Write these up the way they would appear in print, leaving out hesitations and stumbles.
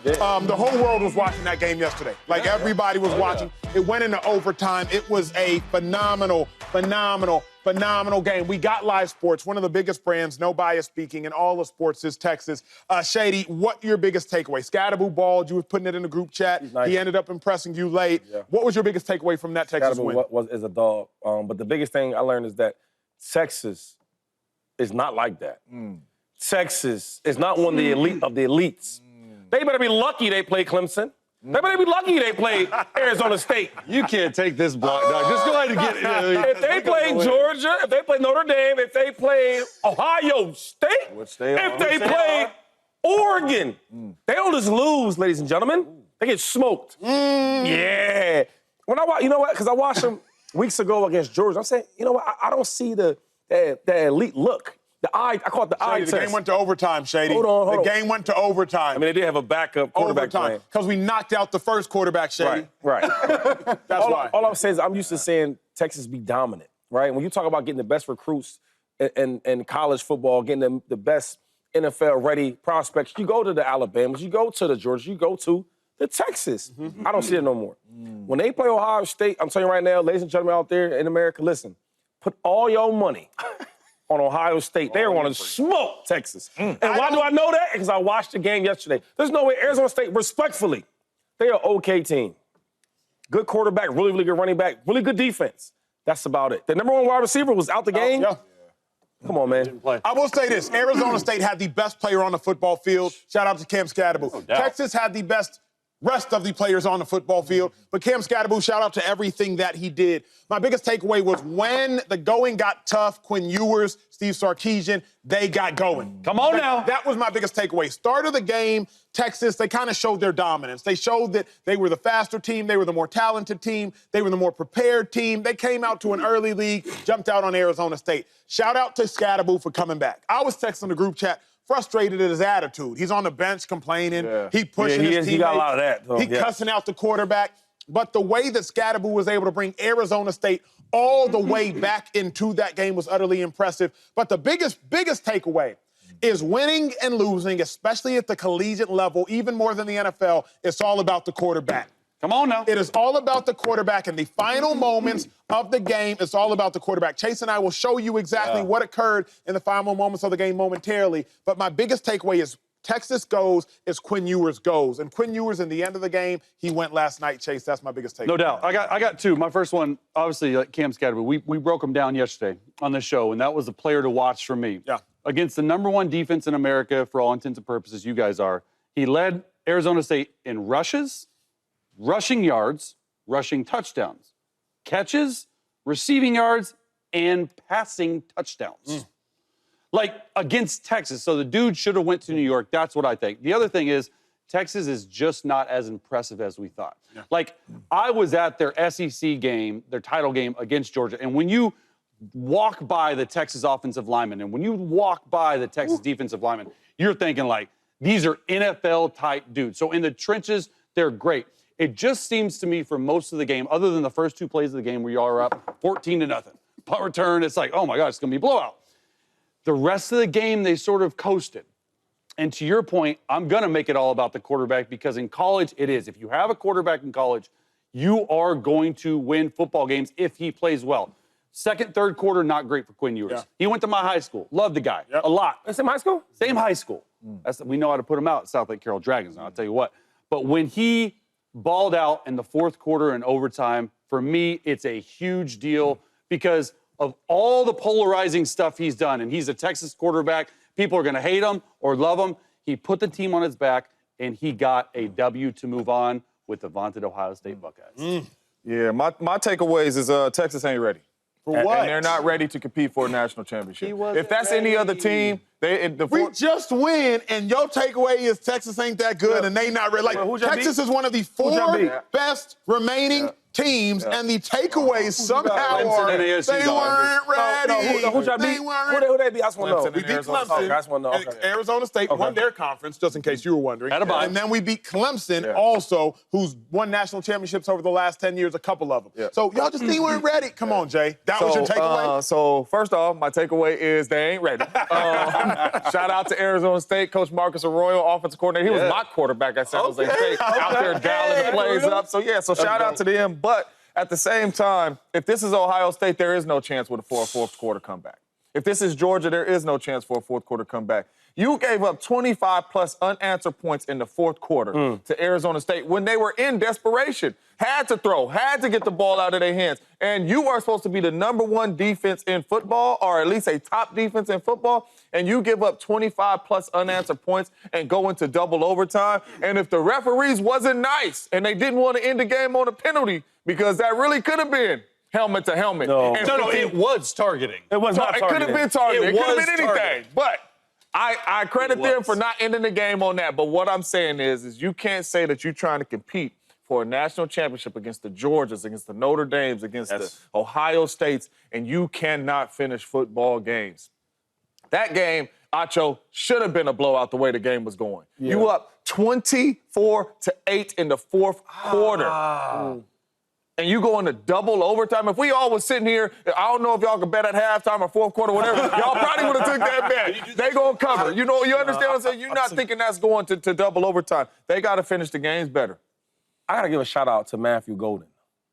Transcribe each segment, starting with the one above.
The whole world was watching that game yesterday. Like, everybody was watching. It went into overtime. It was a phenomenal game. We got live sports, one of the biggest brands, no bias speaking, in all of sports is Texas. Shady, what your biggest takeaway? Scatterboo balled. You were putting it in the group chat. Nice. He ended up impressing you late. Yeah. What was your biggest takeaway from that Texas win? Is a dog. But the biggest thing I learned is that Texas is not like that. Texas is not one of the elite of the elites. They better be lucky they play Clemson. They better be lucky they play Arizona State. You can't take this block, dog. Just go ahead and get it. If they play Georgia, if they play Notre Dame, if they play Ohio State, if they play Oregon, they don't just lose, ladies and gentlemen. They get smoked. Yeah. When I watch, you know what? Because I watched them weeks ago against Georgia. I'm saying, you know what? I don't see the elite look. I call it the eye test. The game went to overtime, Shady. Hold on. The game went to overtime. I mean, they did have a backup quarterback playing. Because we knocked out the first quarterback, Shady. Right. That's why. All I'm saying is I'm used to seeing Texas be dominant, right? When you talk about getting the best recruits in college football, getting the best NFL-ready prospects, you go to the Alabamas, you go to the Georgia, you go to the Texas. I don't see it no more. When they play Ohio State, I'm telling you right now, ladies and gentlemen out there in America, listen, put all your money on Ohio State. They are going to smoke Texas. And why do I know that? Because I watched the game yesterday. There's no way Arizona State, respectfully, they're an okay team. Good quarterback, really, really good running back, really good defense. That's about it. The number one wide receiver was out the game. Yeah. Come on, man. I will say this. Arizona State had the best player on the football field. Shout out to Cam Scatterboo. Texas had the best rest of the players on the football field. But Cam Scatterboo, shout out to everything that he did. My biggest takeaway was when the going got tough, Quinn Ewers, Steve Sarkisian, they got going. Come on now. That was my biggest takeaway. Start of the game, Texas, they kind of showed their dominance. They showed that they were the faster team, they were the more talented team, they were the more prepared team. They came out to an early lead, jumped out on Arizona State. Shout out to Scatterboo for coming back. I was texting the group chat, frustrated at his attitude. He's on the bench complaining. He pushing his teammates. He got a lot of that. He cussing out the quarterback. But the way that Scatterboo was able to bring Arizona State all the way back into that game was utterly impressive. But the biggest takeaway is winning and losing, especially at the collegiate level, even more than the NFL, it's all about the quarterback. Come on now. It is all about the quarterback. In the final moments of the game, it's all about the quarterback. Chase and I will show you exactly what occurred in the final moments of the game momentarily. But my biggest takeaway is Texas goes is Quinn Ewers goes. And Quinn Ewers, in the end of the game, he went last night, Chase. That's my biggest takeaway. No doubt. I got two. My first one, obviously, like Cam Scatterboo. We broke him down yesterday on the show, and that was the player to watch for me. Yeah. Against the number one defense in America, for all intents and purposes, you guys are. He led Arizona State in rushes, rushing yards, rushing touchdowns, catches, receiving yards, and passing touchdowns. Like, against Texas. So the dude should have went to New York. That's what I think. The other thing is, Texas is just not as impressive as we thought. Yeah. Like, I was at their SEC game, their title game against Georgia, and when you walk by the Texas offensive lineman and when you walk by the Texas defensive lineman, you're thinking, like, these are NFL-type dudes. So in the trenches, they're great. It just seems to me for most of the game, other than the first two plays of the game where you are up 14-0, punt return, it's like, oh my God, it's going to be a blowout. The rest of the game, they sort of coasted. And to your point, I'm going to make it all about the quarterback because in college, it is. If you have a quarterback in college, you are going to win football games if he plays well. Second, third quarter, not great for Quinn Ewers. Yeah. He went to my high school. Loved the guy a lot. Same high school? Same high school. We know how to put him out at South Lake Carroll Dragons, I'll tell you what. But when he balled out in the fourth quarter and overtime, for me, it's a huge deal because of all the polarizing stuff he's done, and he's a Texas quarterback. People are going to hate him or love him. He put the team on his back, and he got a W to move on with the vaunted Ohio State Buckeyes. Yeah, my takeaways is Texas ain't ready. For what? And they're not ready to compete for a national championship. If that's any other team, we just win, and your takeaway is Texas ain't that good, and they not ready. Like, Texas is one of the four best remaining teams, and the takeaways somehow Clemson are and they ASU, weren't ready. Who y'all beat? Who they beat? I just want to know. We beat Okay, I Clemson. just want to know. And Okay. Arizona State won their conference, just in case you were wondering. Had a bye. And then we beat Clemson also, who's won national championships over the last 10 years, a couple of them. Yeah. So y'all just think weren't ready. Come on, Jay. That was your takeaway? So first off, my takeaway is they ain't ready. Shout out to Arizona State, Coach Marcus Arroyo, offensive coordinator. He was my quarterback at San Jose State, out there dialing the plays up. So yeah, so shout out to them. But at the same time, if this is Ohio State, there is no chance for a fourth quarter comeback. If this is Georgia, there is no chance for a fourth quarter comeback. You gave up 25-plus unanswered points in the fourth quarter to Arizona State when they were in desperation. Had to throw, had to get the ball out of their hands. And you are supposed to be the #1 defense in football, or at least a top defense in football, and you give up 25-plus unanswered points and go into double overtime. And if the referees wasn't nice and they didn't want to end the game on a penalty, because that really could have been helmet to helmet. No. No, it was targeting. It was not It targeting. could have been targeted. It could have been anything. targeted. But I credit them for not ending the game on that. But what I'm saying is you can't say that you're trying to compete for a national championship against the Georgias, against the Notre Dames, against the Ohio States, and you cannot finish football games. That game, Acho, should have been a blowout the way the game was going. Yeah. You up 24-8 in the fourth quarter. And you go into double overtime. If we all was sitting here, I don't know if y'all could bet at halftime or fourth quarter, whatever, y'all probably would have took that bet. They gonna cover. You understand what I'm saying? You're not thinking that's going to double overtime. They got to finish the games better. I got to give a shout-out to Matthew Golden.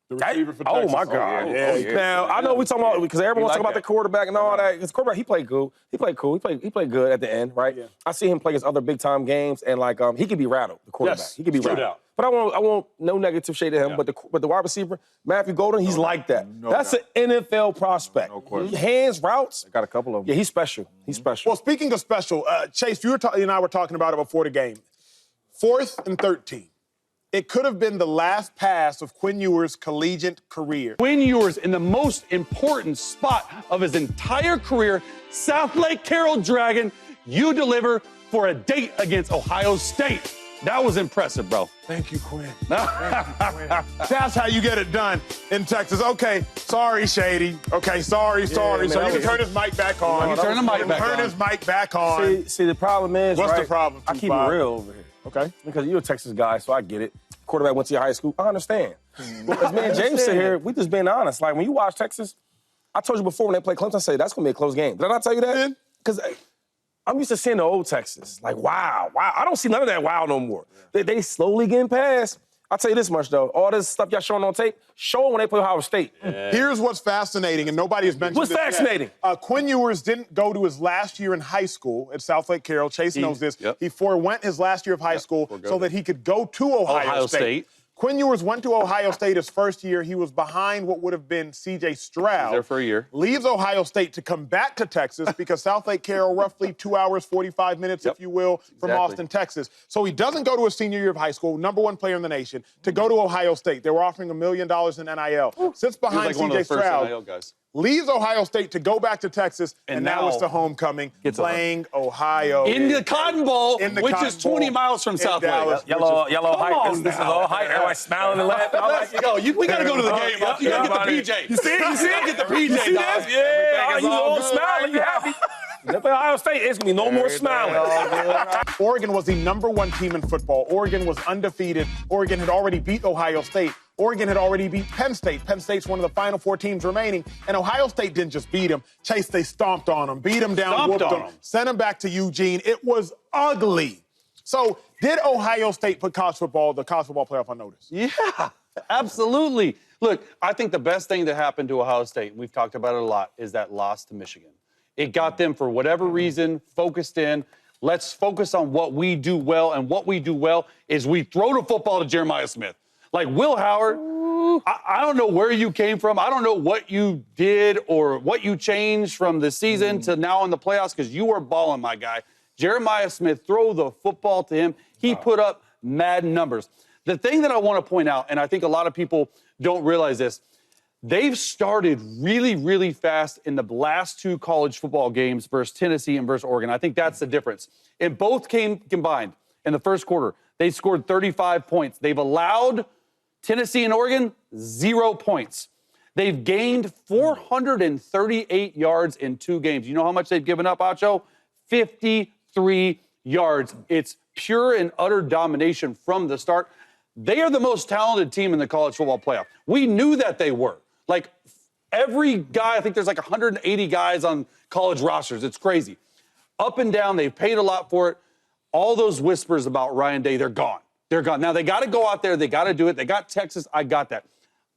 The receiver for Texas. Oh, my God. Yeah. Now, I know we talking about, because everyone talking about the quarterback and all that. His quarterback, he played cool. He played good at the end, right? Yeah. I see him play his other big-time games, and, he could be rattled, the quarterback. Yes. He could be rattled. But I want no negative shade to him. Yeah. But the wide receiver, Matthew Golden, he's like that. That's an NFL prospect. No question. Hands, routes. I got a couple of them. Yeah, he's special. He's special. Well, speaking of special, Chase, you and I were talking about it before the game. 4th and 13. It could have been the last pass of Quinn Ewers' collegiate career. Quinn Ewers in the most important spot of his entire career, South Lake Carroll Dragon, you deliver for a date against Ohio State. That was impressive, bro. Thank you, Quinn. That's how you get it done in Texas. Okay, sorry, Shady. Okay, sorry. So you can turn his mic back on. You turn the mic back on. Turn his mic back on. See, the problem is, What's the problem, I keep it real over here. Okay. Because you're a Texas guy, so I get it. Quarterback went to your high school. I understand. Because me and James sit here, we just being honest. Like, when you watch Texas, I told you before when they play Clemson, I say, that's going to be a close game. Did I not tell you that? Because I'm used to seeing the old Texas. Like, wow. I don't see none of that wow no more. They slowly getting past. I'll tell you this much, though. All this stuff y'all showing on tape, show them when they play Ohio State. Yeah. Here's what's fascinating, and nobody has mentioned What's fascinating? Quinn Ewers didn't go to his last year in high school at South Lake Carroll. Chase knows this. Yep. He forewent his last year of high school so that he could go to Ohio State. Quinn Ewers went to Ohio State his first year. He was behind what would have been C.J. Stroud. He was there for a year. Leaves Ohio State to come back to Texas because South Lake Carroll, roughly 2 hours, 45 minutes, if you will, from Austin, Texas. So he doesn't go to his senior year of high school, #1 player in the nation, to go to Ohio State. They were offering $1 million in NIL. Sits behind C.J. Stroud. Leaves Ohio State to go back to Texas, and now it's the homecoming, playing Ohio. In the Cotton Bowl, which is 20 miles from South Lake. Yellow hype. This is all hype. Everybody smiling and laughing. We got to go to the game. You got to get the PJ. You see it? You got to get the PJ, dog. Yeah, you all smiling. You happy. They play Ohio State, it's going to be no more smiling. Oregon was the #1 team in football. Oregon was undefeated. Oregon had already beat Ohio State. Oregon had already beat Penn State. Penn State's one of the final 4 teams remaining. And Ohio State didn't just beat them. Chase, they stomped on them, beat them down, whooped them, sent them back to Eugene. It was ugly. So did Ohio State put the college football playoff on notice? Yeah, absolutely. Look, I think the best thing that happened to Ohio State, and we've talked about it a lot, is that loss to Michigan. It got them, for whatever reason, focused in. Let's focus on what we do well, and what we do well is we throw the football to Jeremiah Smith. Like Will Howard, I don't know where you came from. I don't know what you did or what you changed from the season to now in the playoffs, because you were balling, my guy. Jeremiah Smith, throw the football to him. He put up mad numbers. The thing that I want to point out, and I think a lot of people don't realize this, they've started really, really fast in the last 2 college football games versus Tennessee and versus Oregon. I think that's the difference. In both came combined in the first quarter, they scored 35 points. They've allowed Tennessee and Oregon, 0 points. They've gained 438 yards in 2 games. You know how much they've given up, Acho? 53 yards. It's pure and utter domination from the start. They are the most talented team in the college football playoff. We knew that they were. Like, every guy, I think there's like 180 guys on college rosters. It's crazy. Up and down, they've paid a lot for it. All those whispers about Ryan Day, they're gone. They're gone. Now, they got to go out there. They got to do it. They got Texas. I got that.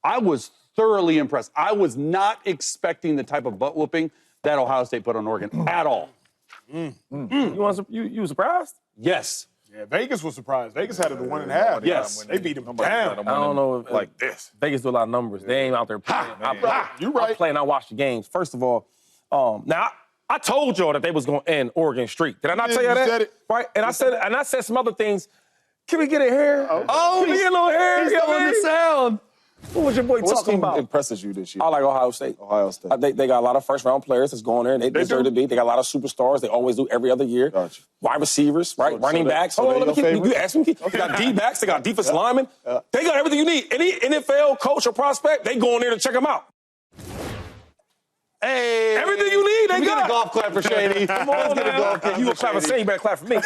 I was thoroughly impressed. I was not expecting the type of butt whooping that Ohio State put on Oregon at all. You were surprised? Yes. Yeah, Vegas was surprised. Vegas had it to 1.5. Yes. They beat them down. I don't know if like this. Vegas do a lot of numbers. They ain't out there playing. You right. I play and I watch the games. First of all, now I told y'all that they was going to end Oregon streak. Did I not tell you that? said it. Right? And I said some other things. Can we get a hair? Oh, can we get a little hair? He's still in the sound. What was your boy What talking team about? impresses you this year? I like Ohio State. Ohio State. They got a lot of first-round players that's going there, and they deserve to be. They got a lot of superstars. They always do every other year. Gotcha. Wide receivers, right? Running backs. so Hold on, they're let me your keep. You ask me. They got D-backs. They got defensive linemen. They got everything you need. Any NFL coach or prospect, they go in there to check them out. Hey. Everything you need, they Can we got. get a golf clap for Shady? Come on, Let's get a man. golf clap You for were clapping, Shady. you better clap for me.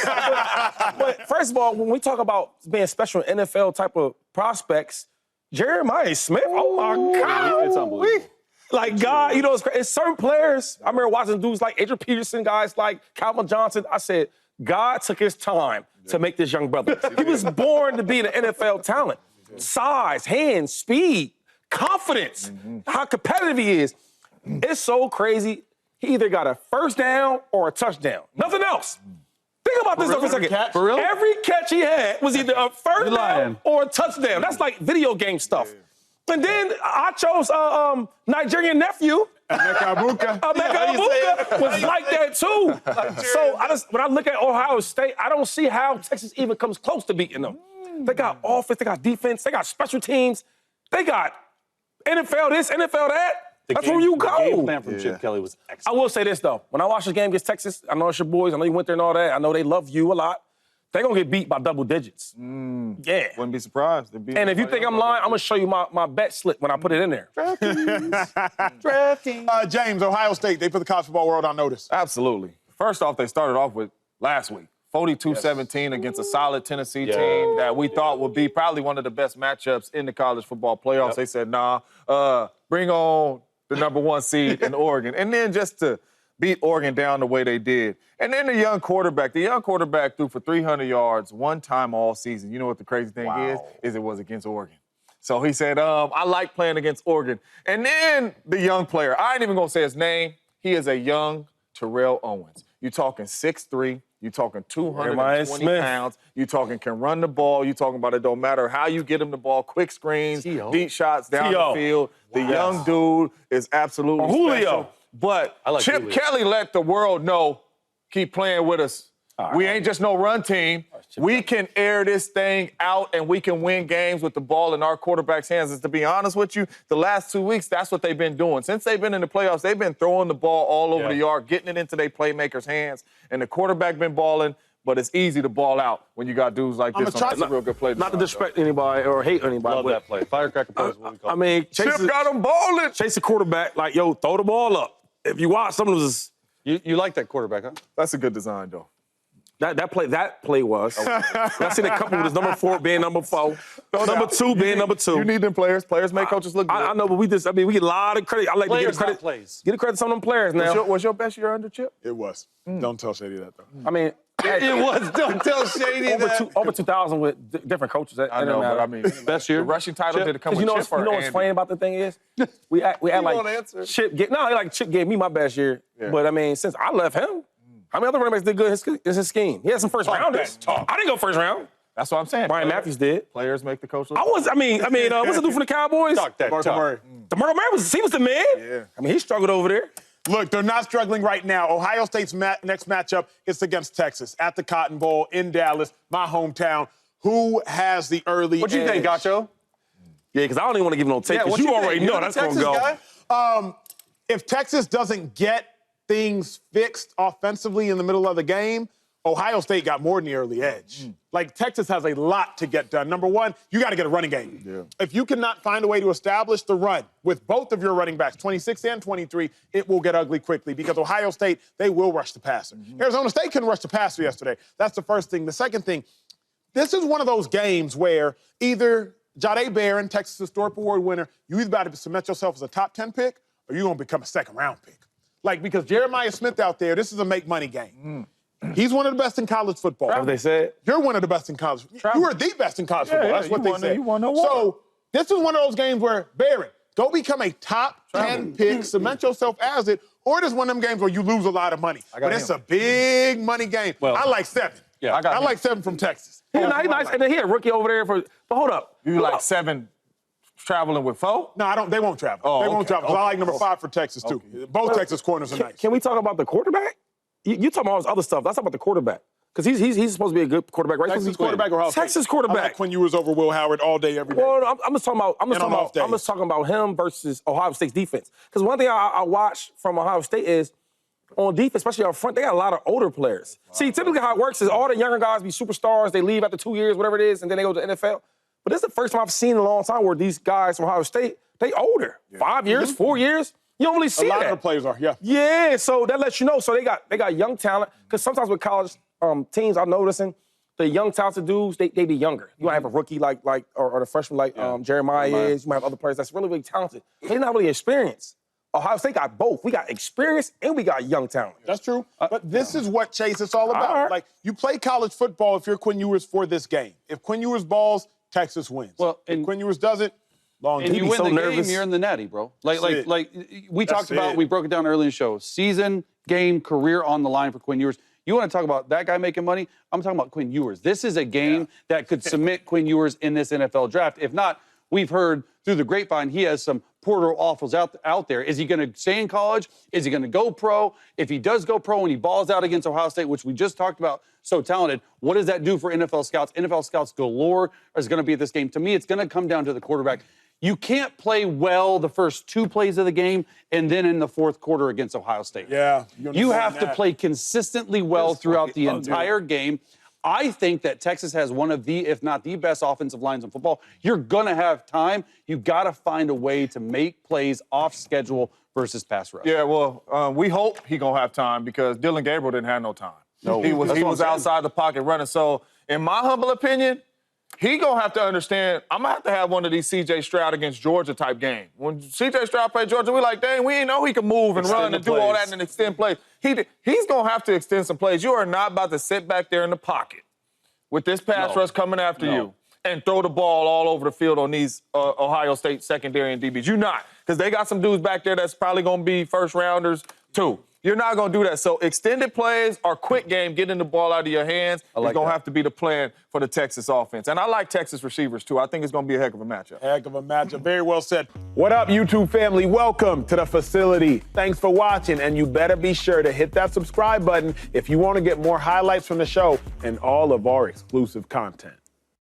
But first of all, when we talk about being special NFL type of prospects, Jeremiah Smith, oh my God. It's unbelievable. Like, God, you know, it's certain players. I remember watching dudes like Adrian Peterson, guys like Calvin Johnson. I said, God took his time to make this young brother. He was born to be an NFL talent. Size, hands, speed, confidence, how competitive he is. It's so crazy. He either got a first down or a touchdown. Nothing else. Think about this for a second. For real? Every catch he had was either a first down lying. or a touchdown. That's like video game stuff. And then Acho's Nigerian nephew, Mekabuka. Mekabuka, was like that too. So when I look at Ohio State, I don't see how Texas even comes close to beating them. They got offense, they got defense, they got special teams, they got NFL this, NFL that. That's where you go. The game plan from Chip Kelly was excellent. I will say this, though. When I watch this game against Texas, I know it's your boys. I know you went there and all that. I know they love you a lot. They're going to get beat by double digits. Yeah. Wouldn't be surprised. And if you think I'm lying, I'm going to show you my bet slip when I put it in there. James, Ohio State, they put the college football world on notice. Absolutely. First off, they started off with last week. 42-17 against a solid Tennessee team that we thought would be probably one of the best matchups in the college football playoffs. They said, nah, bring on the number 1 seed in Oregon. And then just to beat Oregon down the way they did. And then the young quarterback threw for 300 yards one time all season. You know what the crazy thing is it was against Oregon. So he said, I like playing against Oregon. And then the young player, I ain't even going to say his name. He is a young Terrell Owens. You're talking 6'3", you're talking 220 pounds, you're talking can run the ball, you're talking about it don't matter how you get him the ball, quick screens, deep shots down the field. The young dude is absolutely special. But Chip Kelly let the world know, keep playing with us. We ain't just no run team. We can air this thing out and we can win games with the ball in our quarterback's hands. And to be honest with you, the last 2 weeks, that's what they've been doing. Since they've been in the playoffs, they've been throwing the ball all over the yard, getting it into their playmakers' hands. And the quarterback been balling, but it's easy to ball out when you got dudes like this. That's a real good play. Not to disrespect anybody or hate anybody. Love that play. Firecracker play is what we call it. I mean, Chip got him balling. Chase the quarterback like, yo, throw the ball up. If you watch, some of those. You like that quarterback, huh? That's a good design, though. That play was. I seen a couple with his number 4 being number 4, number 2 being number 2. You need them players. Players make coaches look good. I know, but we get a lot of credit. I like Players, to give credit. not plays. Get credit to some of them players now. Was your best year under Chip? It was. Don't tell Shady that, though. I mean, It was. Don't tell Shady that. over 2,000 with different coaches. I know, but I mean, Best year? the rushing title did come with Chip or you know what's Andy? funny about the thing is? We act won't like answer. Chip gave me my best year. Yeah. But, I mean, since I left him, how many other running backs did good in his scheme? He had some first rounders. I didn't go first round. That's what I'm saying. Brian Matthews did. Players make the coach look What's the dude from the Cowboys? Talk that Mark talk. Murray. DeMarco Murray was the man. Yeah. I mean, he struggled over there. Look, they're not struggling right now. Ohio State's next matchup is against Texas at the Cotton Bowl in Dallas, my hometown. Who has the early What do you think, edge? Gacho? Yeah, because I don't even want to give him no take, because what you you already think? know You're that's the going to Texas go. guy? If Texas doesn't get things fixed offensively in the middle of the game, Ohio State got more than the early edge. Like, Texas has a lot to get done. Number one, you got to get a running game. Yeah. If you cannot find a way to establish the run with both of your running backs, 26 and 23, it will get ugly quickly because Ohio State, they will rush the passer. Arizona State couldn't rush the passer yesterday. That's the first thing. The second thing, this is one of those games where either Jahdae Barron, Texas Historic Award winner, you either about to cement yourself as a top 10 pick or you're going to become a second-round pick. Like, because Jeremiah Smith out there, this is a make-money game. He's one of the best in college football. That's what they said. You're one of the best in college. You are the best in college football. That's what they said. So this is one of those games where, Barron, go become a top 10 pick, cement yourself as it, or it is one of them games where you lose a lot of money. But it's a big money game. Well, I like 7. Yeah, I like 7 from Texas. He's nice. And then he had a rookie over there for. But hold up. You like 7 traveling with 4? No, they won't travel. Oh, they won't okay. travel. 'Cause I like number 5 for Texas, too. Both Texas corners are nice. Can we talk about the quarterback? You talking about all this other stuff. Let's talk about the quarterback. Because he's supposed to be a good quarterback, right? Texas quarterback or Ohio State? Texas quarterback. I like Quinn Ewers over Will Howard all day, every day. Well, I'm just talking about him versus Ohio State's defense. Because one thing I watch from Ohio State is on defense, especially up front, they got a lot of older players. Wow. See, typically how it works is all the younger guys be superstars. They leave after 2 years, whatever it is, and then they go to the NFL. But this is the first time I've seen in a long time where these guys from Ohio State, they older. 5 years, 4 years. You don't really see that. A lot of the players are, yeah. Yeah, so that lets you know. So they got young talent. Because sometimes with college teams, I'm noticing the young talented dudes, they be younger. You might have a rookie or the freshman like Jeremiah is. You might have other players that's really, really talented. They're not really experienced. Ohio State got both. We got experience and we got young talent. That's true. But this is what, Chase, it's all about. Like, you play college football if you're Quinn Ewers for this game. If Quinn Ewers balls, Texas wins. Well, if Quinn Ewers doesn't, and you win the game, you're in the natty, bro. Like we talked about, we broke it down early in the show. Season, game, career on the line for Quinn Ewers. You want to talk about that guy making money? I'm talking about Quinn Ewers. This is a game that could cement Quinn Ewers in this NFL draft. If not, we've heard through the grapevine he has some portal offers out there. Is he going to stay in college? Is he going to go pro? If he does go pro and he balls out against Ohio State, which we just talked about, so talented, what does that do for NFL scouts? NFL scouts galore is going to be at this game. To me, it's going to come down to the quarterback. You can't play well the first 2 plays of the game and then in the fourth quarter against Ohio State. Yeah. You have to play consistently well throughout the entire game. I think that Texas has one of the, if not the best offensive lines in football. You're going to have time. You got to find a way to make plays off schedule versus pass rush. Yeah, well, we hope he going to have time because Dylan Gabriel didn't have no time. No. He was outside the pocket running. So, in my humble opinion, he going to have to understand, I'm going to have one of these C.J. Stroud against Georgia type game. When C.J. Stroud played Georgia, we like, dang, we ain't know he could move and run and do all that and extend plays. He's going to have to extend some plays. You are not about to sit back there in the pocket with this pass rush coming after you and throw the ball all over the field on these Ohio State secondary and DBs. You're not, because they got some dudes back there that's probably going to be first-rounders too. You're not going to do that. So extended plays or quick game, getting the ball out of your hands, is going to have to be the plan for the Texas offense. And I like Texas receivers, too. I think it's going to be a heck of a matchup. Heck of a matchup. Very well said. What up, YouTube family? Welcome to the facility. Thanks for watching, and you better be sure to hit that subscribe button if you want to get more highlights from the show and all of our exclusive content.